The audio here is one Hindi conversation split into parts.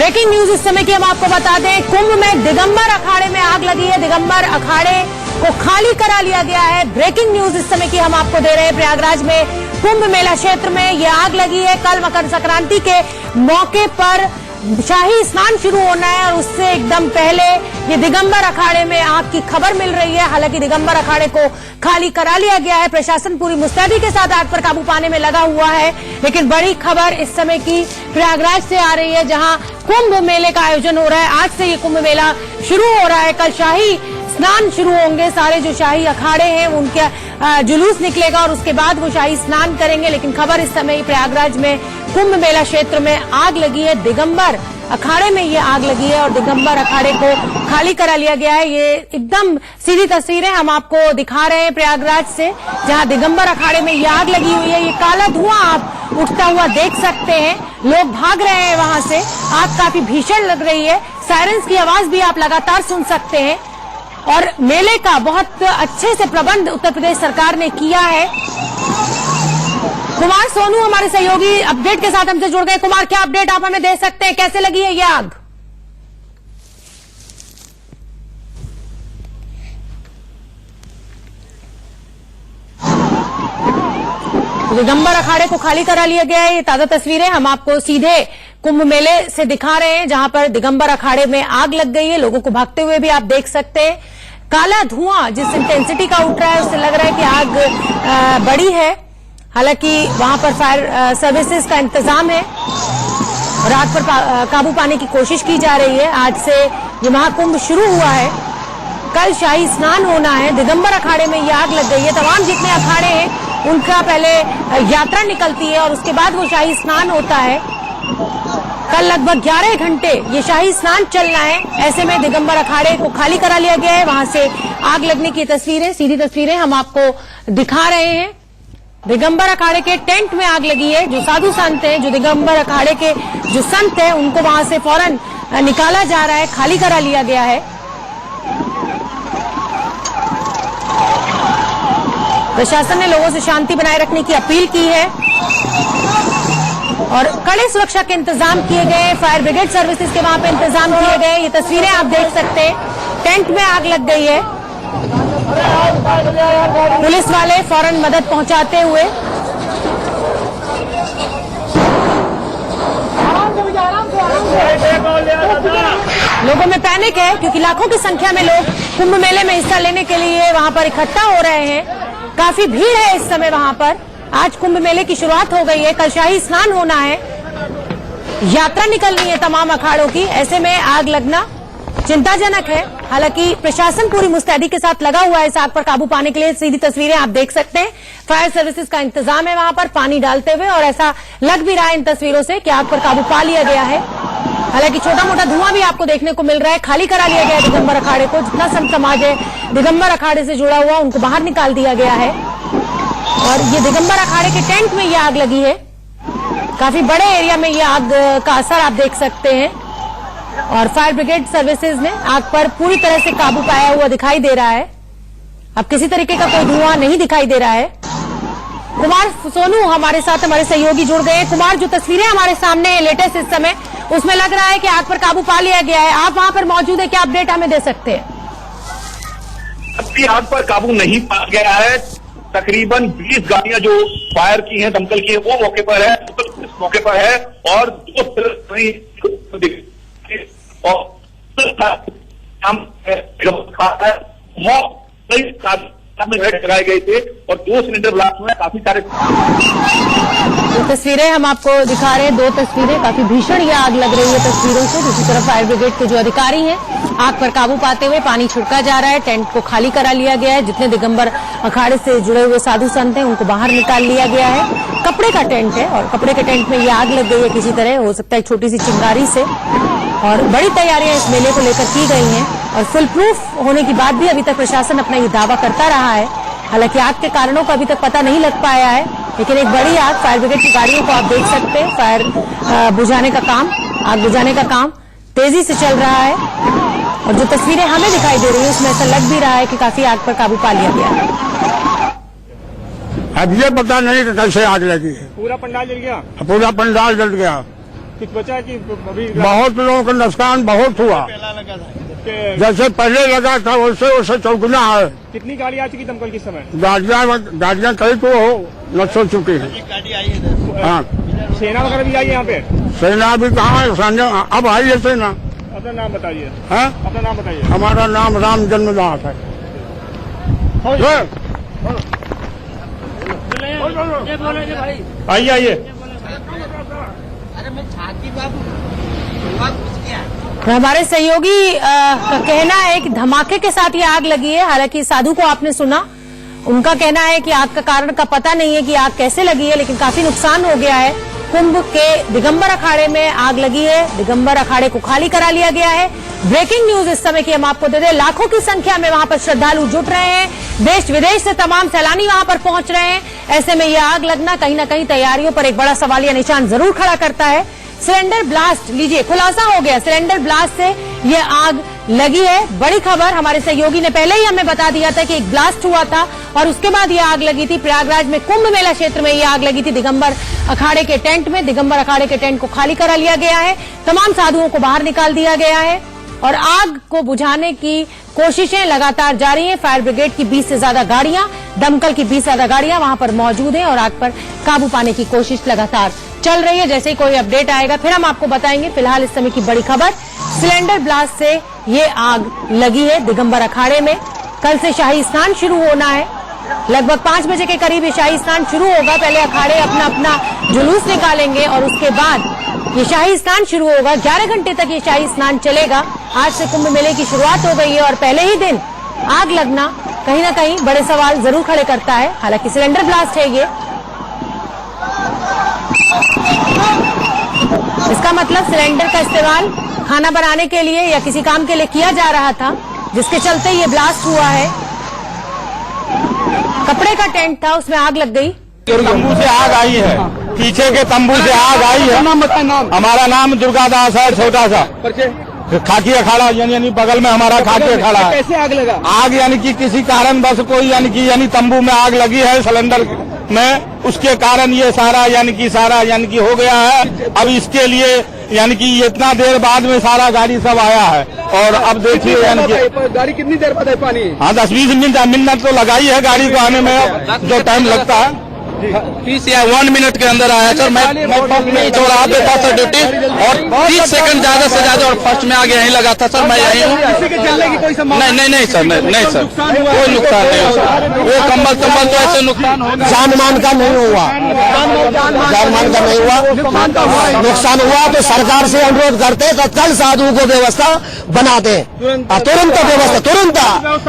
ब्रेकिंग न्यूज इस समय की हम आपको बता दें, कुंभ में दिगंबर अखाड़े में आग लगी है। दिगंबर अखाड़े को खाली करा लिया गया है। ब्रेकिंग न्यूज इस समय की हम आपको दे रहे हैं। प्रयागराज में कुंभ मेला क्षेत्र में ये आग लगी है। कल मकर संक्रांति के मौके पर शाही स्नान शुरू होना है और उससे एकदम पहले ये दिगंबर अखाड़े में आग की खबर मिल रही है। हालांकि दिगंबर अखाड़े को खाली करा लिया गया है। प्रशासन पूरी मुस्तैदी के साथ आग पर काबू पाने में लगा हुआ है। लेकिन बड़ी खबर इस समय की प्रयागराज से आ रही है, जहां कुंभ मेले का आयोजन हो रहा है। आज से ये कुंभ मेला शुरू हो रहा है। कल शाही स्नान शुरू होंगे। सारे जो शाही अखाड़े हैं उनके जुलूस निकलेगा और उसके बाद वो शाही स्नान करेंगे। लेकिन खबर इस समय प्रयागराज में कुंभ मेला क्षेत्र में आग लगी है। दिगंबर अखाड़े में ये आग लगी है और दिगंबर अखाड़े को खाली करा लिया गया है। ये एकदम सीधी तस्वीरें हम आपको दिखा रहे हैं प्रयागराज से, जहां दिगंबर अखाड़े में ये आग लगी हुई है। ये काला धुआं आप उठता हुआ देख सकते हैं। लोग भाग रहे हैं वहां से। आग काफी भीषण लग रही है। सायरन्स की आवाज भी आप लगातार सुन सकते हैं। और मेले का बहुत अच्छे से प्रबंध उत्तर प्रदेश सरकार ने किया है। कुमार सोनू हमारे सहयोगी अपडेट के साथ हमसे जुड़ गए। कुमार, क्या अपडेट आप हमें दे सकते हैं? कैसे लगी है ये आग? दिगंबर अखाड़े को खाली करा लिया गया है। ये ताजा तस्वीरें हम आपको सीधे कुंभ मेले से दिखा रहे हैं, जहां पर दिगंबर अखाड़े में आग लग गई है। लोगों को भागते हुए भी आप देख सकते हैं। काला धुआं जिस इंटेंसिटी का उठ रहा है उससे लग रहा है कि आग बड़ी है। हालांकि वहां पर फायर सर्विसेज का इंतजाम है और आग पर काबू पाने की कोशिश की जा रही है। आज से ये महाकुंभ शुरू हुआ है। कल शाही स्नान होना है। दिगंबर अखाड़े में ये आग लग गई है। तमाम जितने अखाड़े हैं उनका पहले यात्रा निकलती है और उसके बाद वो शाही स्नान होता है। कल लगभग 11 घंटे ये शाही स्नान चलना है। ऐसे में दिगंबर अखाड़े को खाली करा लिया गया है। वहां से आग लगने की तस्वीरें, सीधी तस्वीरें हम आपको दिखा रहे हैं। दिगंबर अखाड़े के टेंट में आग लगी है। जो साधु संत हैं, जो दिगंबर अखाड़े के जो संत हैं, उनको वहां से फौरन निकाला जा रहा है, खाली करा लिया गया है। प्रशासन ने लोगों से शांति बनाए रखने की अपील की है और कड़े सुरक्षा के इंतजाम किए गए। फायर ब्रिगेड सर्विसेज के वहां पे इंतजाम किए गए। ये तस्वीरें आप देख सकते हैं। टेंट में आग लग गई है। पुलिस वाले फौरन मदद पहुंचाते हुए लोगों में पैनिक है, क्योंकि लाखों की संख्या में लोग कुंभ मेले में हिस्सा लेने के लिए वहां पर इकट्ठा हो रहे हैं। काफी भीड़ है इस समय वहां पर। आज कुंभ मेले की शुरुआत हो गई है। कल शाही स्नान होना है। यात्रा निकलनी है तमाम अखाड़ों की। ऐसे में आग लगना चिंताजनक है। हालांकि प्रशासन पूरी मुस्तैदी के साथ लगा हुआ है इस आग पर काबू पाने के लिए। सीधी तस्वीरें आप देख सकते हैं। फायर सर्विसेज का इंतजाम है वहां पर पानी डालते हुए, और ऐसा लग भी रहा है इन तस्वीरों से कि आग पर काबू पा लिया गया है। हालांकि छोटा मोटा धुआं भी आपको देखने को मिल रहा है। खाली करा लिया गया है दिगंबर अखाड़े को। जितना संत समाज है दिगंबर अखाड़े से जुड़ा हुआ, उनको बाहर निकाल दिया गया है। और ये दिगंबर अखाड़े के टेंट में ये आग लगी है। काफी बड़े एरिया में ये आग का असर आप देख सकते हैं। और फायर ब्रिगेड सर्विसेज ने आग पर पूरी तरह से काबू पाया हुआ दिखाई दे रहा है। अब किसी तरीके का कोई धुआं नहीं दिखाई दे रहा है। कुमार सोनू हमारे साथ, हमारे सहयोगी जुड़ गए हैं। कुमार, जो तस्वीरें हमारे सामने है लेटेस्ट इस समय, उसमें लग रहा है कि आग पर काबू पा लिया गया है। आप वहां पर मौजूद है, क्या अपडेट हमें दे सकते हैं? अभी आग पर काबू नहीं पा गया है। तकरीबन 20 गाड़ियां जो फायर की हैं, दमकल की है, वो मौके पर है, इस मौके पर है। और लगाए गए थे और 2 सिलेंडर ब्लास्ट में काफी सारे। तो तस्वीरें हम आपको दिखा रहे हैं। 2 तस्वीरें, काफी भीषण ये आग लग रही है तस्वीरों से। दूसरी तरफ फायर ब्रिगेड के जो अधिकारी हैं, आग पर काबू पाते हुए पानी छिड़का जा रहा है। टेंट को खाली करा लिया गया है। जितने दिगंबर अखाड़े से जुड़े हुए साधु संत हैं उनको बाहर निकाल लिया गया है। कपड़े का टेंट है और कपड़े के टेंट में ये आग लग गई है किसी तरह, हो सकता है छोटी सी चिंगारी से। और बड़ी तैयारियां इस मेले को लेकर की गई हैं और फुल प्रूफ होने के बाद भी अभी तक प्रशासन अपना ये दावा करता रहा है। हालांकि आग के कारणों का अभी तक पता नहीं लग पाया है। लेकिन एक बड़ी आग, फायर ब्रिगेड की गाड़ियों को आप देख सकते हैं। फायर बुझाने का काम, आग बुझाने का काम तेजी से चल रहा है। और जो तस्वीरें हमें दिखाई दे रही है उसमें ऐसा लग भी रहा है कि काफी आग पर काबू पा लिया गया है। अब ये पता नहीं कि कैसे आग लगी है। पूरा पंडाल जल गया? पूरा पंडाल जल गया। कुछ बचा कि अभी बहुत लोगों का नुकसान बहुत हुआ। जैसे पहले लगा था वैसे वैसे चौगुना है। कितनी गाड़ी आ चुकी दमकल के समय? गाड़ियाँ कई तो नष्ट हो चुकी है। गाड़ी आई है। हाँ, सेना वगैरह भी आई है यहाँ पे? सेना भी कहाँ है, अब आई है सेना। अपना नाम बताइए। हाँ, अपना नाम बताइए। हमारा नाम राम जन्मदास है। आइए आइए। हमारे सहयोगी का कहना है कि धमाके के साथ ये आग लगी है। हालांकि साधु को आपने सुना, उनका कहना है कि आग का कारण का पता नहीं है कि आग कैसे लगी है, लेकिन काफी नुकसान हो गया है। कुंभ के दिगंबर अखाड़े में आग लगी है। दिगंबर अखाड़े को खाली करा लिया गया है। ब्रेकिंग न्यूज इस समय की हम आपको दे रहे हैं। लाखों की संख्या में वहां पर श्रद्धालु जुट रहे हैं। देश विदेश से तमाम सैलानी वहां पर पहुंच रहे हैं। ऐसे में यह आग लगना कहीं न कहीं तैयारियों पर एक बड़ा सवालिया निशान जरूर खड़ा करता है। सिलेंडर ब्लास्ट, लीजिए खुलासा हो गया, सिलेंडर ब्लास्ट से यह आग लगी है। बड़ी खबर, हमारे सहयोगी ने पहले ही हमें बता दिया था कि एक ब्लास्ट हुआ था और उसके बाद यह आग लगी थी। प्रयागराज में कुंभ मेला क्षेत्र में यह आग लगी थी दिगंबर अखाड़े के टेंट में। दिगंबर अखाड़े के टेंट को खाली करा लिया गया है। तमाम साधुओं को बाहर निकाल दिया गया है और आग को बुझाने की कोशिशें लगातार जारी हैं। फायर ब्रिगेड की 20 से ज्यादा गाड़ियां, दमकल की 20 से ज्यादा गाड़ियां वहां पर मौजूद हैं और आग पर काबू पाने की कोशिश लगातार चल रही है। जैसे ही कोई अपडेट आएगा फिर हम आपको बताएंगे। फिलहाल इस समय की बड़ी खबर, सिलेंडर ब्लास्ट से ये आग लगी है दिगंबर अखाड़े में। कल से शाही स्नान शुरू होना है। लगभग 5 बजे के करीब ये शाही स्नान शुरू होगा। पहले अखाड़े अपना अपना जुलूस निकालेंगे और उसके बाद ये शाही स्नान शुरू होगा। 11 घंटे तक ये शाही स्नान चलेगा। आज से कुंभ मेले की शुरुआत हो गई है और पहले ही दिन आग लगना कहीं ना कहीं बड़े सवाल जरूर खड़े करता है। हालांकि सिलेंडर ब्लास्ट है ये, इसका मतलब सिलेंडर का इस्तेमाल खाना बनाने के लिए या किसी काम के लिए किया जा रहा था, जिसके चलते ये ब्लास्ट हुआ है। कपड़े का टेंट था, उसमें आग लग गई। तंबू से आग आई है, पीछे के तंबू से आग आई है। नाम बताए? नाम हमारा नाम दुर्गादास है, छोटा सा खाकी अखाड़ा यानी बगल में हमारा खाकी अखाड़ा है। कैसे आग लगा? आग यानी कि किसी कारण बस कोई यानी तंबू में आग लगी है सिलेंडर में, उसके कारण ये सारा यानी कि हो गया है। अब इसके लिए यानी कि इतना देर बाद में सारा गाड़ी सब आया है और अब देखिए यानी कि गाड़ी कितनी देर बाद है पानी? हाँ 10-20 मिनट तो लगाई है गाड़ी को आने में, जो टाइम लगता है 30 या 1 मिनट के अंदर आया सर। मैं पंप में ही चौराहा पे था सर ड्यूटी और 30 सेकंड ज्यादा से ज्यादा और फर्स्ट में आगे यहीं लगा था सर। मैं यहीं हूँ। नहीं सर, नहीं सर, कोई नुकसान नहीं हो सर। वो कंबल तो ऐसे नुकसान हो, जान मान का नहीं हुआ, जान मान का नहीं हुआ। नुकसान हुआ तो सरकार से अनुरोध करते तो कल साधुओं को व्यवस्था बना दे, तुरंत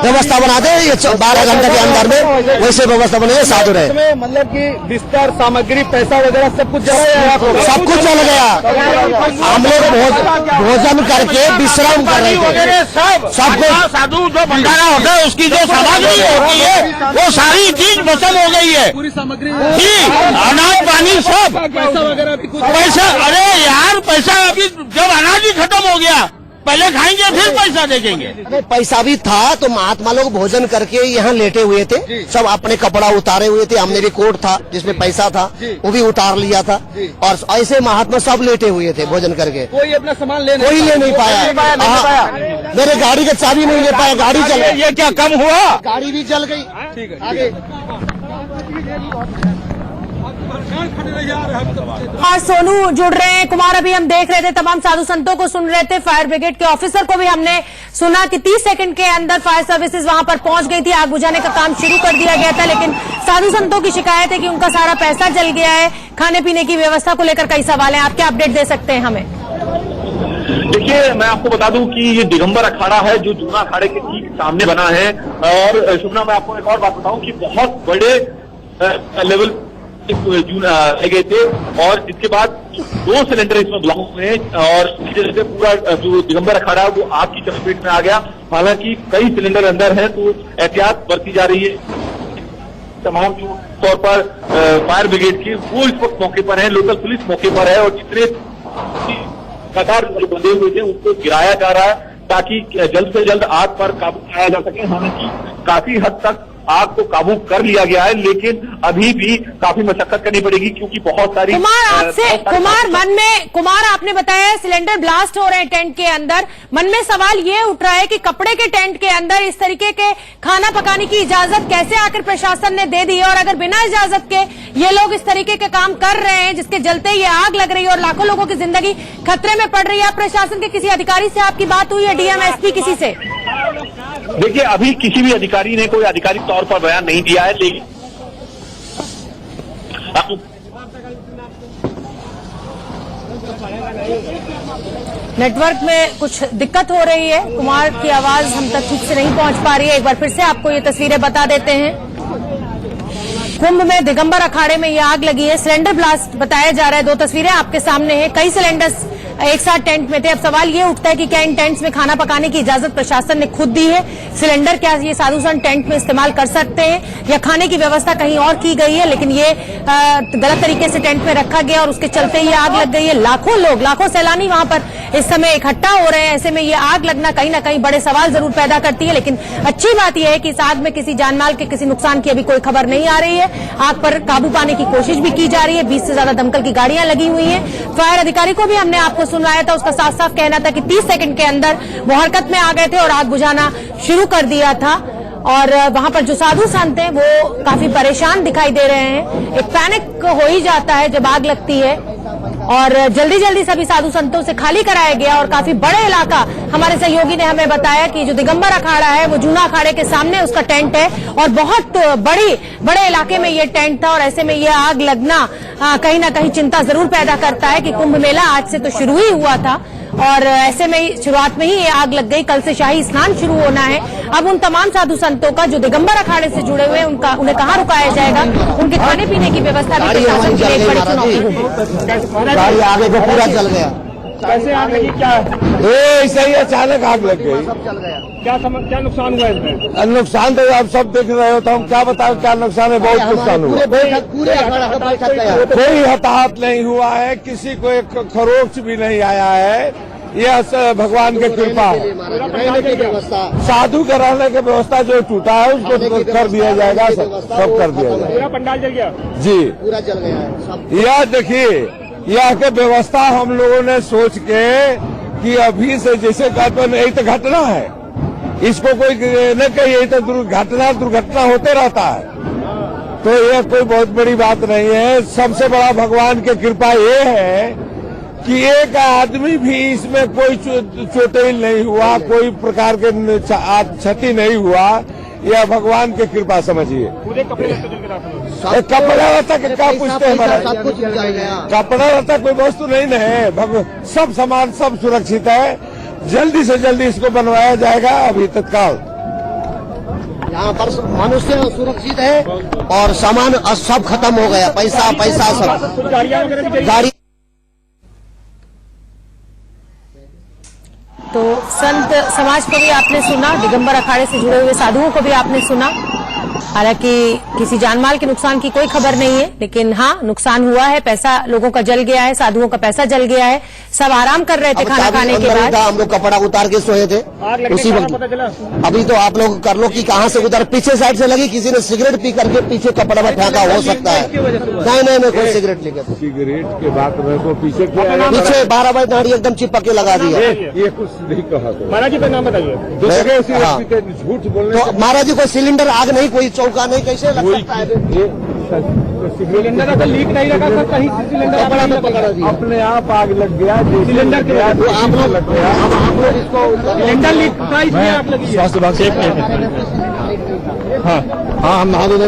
व्यवस्था बना दे। ये 12 घंटे के अंदर में वैसे व्यवस्था बने साधु रहे। मतलब कि बिस्तर सामग्री पैसा वगैरह सब कुछ जल गया? सब कुछ जल गया। हम लोग भोजन करके विश्राम कर रहे थे। सब कुछ साधु जो भंडारा होता है उसकी जो सामग्री होती है वो सारी चीज बचल हो गई है। पूरी सामग्री जी, अनाज पानी सब। पैसा वगैरह भी कुछ? पैसा, अरे यार पैसा अभी जब अनाज ही खत्म हो गया, पहले खाएंगे फिर पैसा देखेंगे। अरे पैसा भी था तो महात्मा लोग भोजन करके यहाँ लेटे हुए थे, सब अपने कपड़ा उतारे हुए थे। हमने रिकॉर्ड था जिसमें पैसा था वो भी उतार लिया था और ऐसे महात्मा सब लेटे हुए थे भोजन करके। कोई अपना सामान कोई ले नहीं पाया। मेरे गाड़ी का चाबी नहीं ले पाया, गाड़ी जल गई। ये क्या कम हुआ? गाड़ी भी जल गई। ठीक है आगे और सोनू जुड़ रहे हैं, कुमार अभी हम देख रहे थे, तमाम साधु संतों को सुन रहे थे, फायर ब्रिगेड के ऑफिसर को भी हमने सुना कि 30 सेकंड के अंदर फायर सर्विसेज वहां पर पहुंच गई थी। आग बुझाने का काम शुरू कर दिया गया था, लेकिन साधु संतों की शिकायत है कि उनका सारा पैसा जल गया है। खाने पीने की व्यवस्था को लेकर कई सवाल हैं। आप क्या अपडेट दे सकते हैं हमें? देखिए, मैं आपको बता दूं कि ये दिगंबर अखाड़ा है जो जूना अखाड़े के ठीक सामने बना है। और शुभना, मैं आपको एक और बात बताऊं कि बहुत बड़े लेवल गए थे और इसके बाद 2 सिलेंडर इसमें ब्लॉक हुए और जैसे पूरा जो दिगंबर अखाड़ा है वो आग की चपेट में आ गया। हालांकि कई सिलेंडर अंदर है तो एहतियात बरती जा रही है। तमाम जो तौर पर फायर ब्रिगेड की वो इस वक्त मौके पर है, लोकल पुलिस मौके पर है और जितने कतार बंधे हुए थे उनको गिराया जा रहा है ताकि जल्द से जल्द आग पर काबू पाया जा सके। हालांकि काफी हद तक आग को काबू कर लिया गया है, लेकिन अभी भी काफी मशक्कत करनी पड़ेगी क्योंकि बहुत सारी कुमार आपने बताया सिलेंडर ब्लास्ट हो रहे हैं टेंट के अंदर। मन में सवाल ये उठ रहा है कि कपड़े के टेंट के अंदर इस तरीके के खाना पकाने की इजाजत कैसे आखिर प्रशासन ने दे दी है, और अगर बिना इजाजत के ये लोग इस तरीके के काम कर रहे हैं जिसके जलते ये आग लग रही है और लाखों लोगों की जिंदगी खतरे में पड़ रही है। प्रशासन के किसी अधिकारी से आपकी बात हुई है, डीएम, एसपी, किसी से? देखिए, अभी किसी भी अधिकारी ने कोई आधिकारिक तौर पर बयान नहीं दिया है, लेकिन नेटवर्क में कुछ दिक्कत हो रही है, कुमार की आवाज हम तक ठीक से नहीं पहुंच पा रही है। एक बार फिर से आपको ये तस्वीरें बता देते हैं। कुंभ में दिगंबर अखाड़े में ये आग लगी है, सिलेंडर ब्लास्ट बताया जा रहा है। 2 तस्वीरें आपके सामने हैं, कई सिलेंडर्स एक साथ टेंट में थे। अब सवाल ये उठता है कि क्या इन टेंट्स में खाना पकाने की इजाजत प्रशासन ने खुद दी है? सिलेंडर क्या ये साधु संत टेंट में इस्तेमाल कर सकते हैं, या खाने की व्यवस्था कहीं और की गई है लेकिन ये गलत तरीके से टेंट में रखा गया और उसके चलते ये आग लग गई है? लाखों लोग, लाखों सैलानी वहां पर इस समय इकट्ठा हो रहे हैं। ऐसे में ये आग लगना कहीं ना कहीं बड़े सवाल जरूर पैदा करती है, लेकिन अच्छी बात यह है कि इस आग में किसी जानमाल के किसी नुकसान की अभी कोई खबर नहीं आ रही है। आग पर काबू पाने की कोशिश भी की जा रही है। 20 से ज्यादा दमकल की गाड़ियां लगी हुई हैं। फायर अधिकारी को भी हमने आपको सुनवाया था, उसका साफ साफ कहना था कि 30 सेकंड के अंदर वो हरकत में आ गए थे और आग बुझाना शुरू कर दिया था। और वहां पर जो साधु संत हैं वो काफी परेशान दिखाई दे रहे हैं। एक पैनिक हो ही जाता है जब आग लगती है, और जल्दी जल्दी सभी साधु संतों से खाली कराया गया। और काफी बड़े इलाका, हमारे सहयोगी ने हमें बताया कि जो दिगंबर अखाड़ा है वो जूना अखाड़े के सामने उसका टेंट है और बहुत बड़े इलाके में ये टेंट था। और ऐसे में ये आग लगना कहीं ना कहीं चिंता जरूर पैदा करता है कि कुंभ मेला आज से तो शुरू ही हुआ था और ऐसे में शुरुआत में ही ये आग लग गई। कल से शाही स्नान शुरू होना है। अब उन तमाम साधु संतों का जो दिगंबर अखाड़े से जुड़े हुए हैं उन्हें कहाँ रुकाया जाएगा, उनके खाने पीने की व्यवस्था भी प्रशासन के लिए एक बड़ी चुनौती है। गाड़ी आगे को पूरा जल गया। कैसे आग लगी? क्या ऐसे ही अचानक आग लग गई। क्या नुकसान हुआ इसमें? नुकसान तो आप सब देख रहे हो, तो हम क्या बताओ क्या नुकसान है। बहुत नुकसान हुआ। कोई हताहत नहीं हुआ है, किसी को एक खरोच भी नहीं आया है। यह भगवान की कृपा है। साधु के रहने की व्यवस्था जो टूटा है उसको कर दिया जाएगा, सब कर दिया जाएगा। पूरा पंडाल जल गया जी, पूरा जल गया है। यह देखिए, यह के व्यवस्था हम लोगों ने सोच के कि अभी से जैसे यही तो घटना है, इसको कोई न कहे, यही तो दुर्घटना होते रहता है, तो यह कोई बहुत बड़ी बात नहीं है। सबसे बड़ा भगवान की कृपा ये है कि एक आदमी भी इसमें कोई चोटिल नहीं हुआ, कोई प्रकार के क्षति नहीं हुआ। यह भगवान की कृपा समझिए। पूरे कपड़े कपड़ा रहता क्या पूछते हैं महाराज? कपड़ा रहता कोई वस्तु नहीं है, सब सामान सब सुरक्षित है। जल्दी से जल्दी इसको बनवाया जाएगा अभी तत्काल। यहाँ पर मनुष्य सुरक्षित है और सामान सब खत्म हो गया, पैसा सब गाड़ी। तो संत समाज को भी आपने सुना, दिगंबर अखाड़े से जुड़े हुए साधुओं को भी आपने सुना। हालांकि किसी जानमाल के नुकसान की कोई खबर नहीं है, लेकिन हाँ नुकसान हुआ है, पैसा लोगों का जल गया है, साधुओं का पैसा जल गया है। सब आराम कर रहे थे खाना खाने के बाद। हम लोग कपड़ा उतार के सोए थे उसी वक्त। अभी तो आप लोग कर लो कि कहाँ से उतार, पीछे साइड से लगी, किसी ने सिगरेट पी करके पीछे कपड़ा में फेंका हो सकता है। नहीं कोई सिगरेट लेकर सिगरेट के बाद पीछे 12 बजे दाढ़ी एकदम चिपक के लगा दिया। ये कुछ नहीं कहा। महाराज जी का नाम बताइए। झूठ बोलने तो महाराज जी को सिलेंडर आग नहीं, कोई चौका नहीं, कैसे लग सकता है? सिलेंडर का लीक नहीं लगा सर, कहीं सिलेंडर अपने आप आग लग गया। सिलेंडर के आप लोग लग गया। सिलेंडर लीक का इसमें आग लगी है। स्वास्थ्य विभाग से हाँ हम नहा देते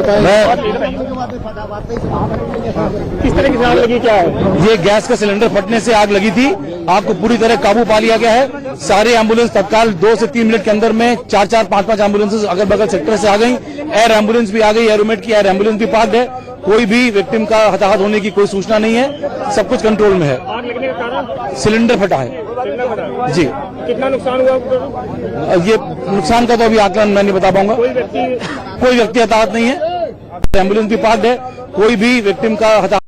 किस तरह की आग लगी, क्या है? ये गैस का सिलेंडर फटने से आग लगी थी। आग को पूरी तरह काबू पा लिया गया है। सारे एम्बुलेंस तत्काल 2 से 3 मिनट के अंदर में 4-4, 5-5 एम्बुलेंस अगल बगल सेक्टर से आ गई। एयर एम्बुलेंस भी आ गई, एरोमेट की एयर एम्बुलेंस भी पार्क है। कोई भी विक्टिम का हताहत होने की कोई सूचना नहीं है, सब कुछ कंट्रोल में है। आग लगने का कारण सिलेंडर फटा है जी। कितना नुकसान हुआ? ये नुकसान का तो अभी आकलन मैं नहीं बता पाऊंगा। कोई व्यक्ति हताहत नहीं है, एम्बुलेंस भी पार्क है, कोई भी विक्टिम का हताहत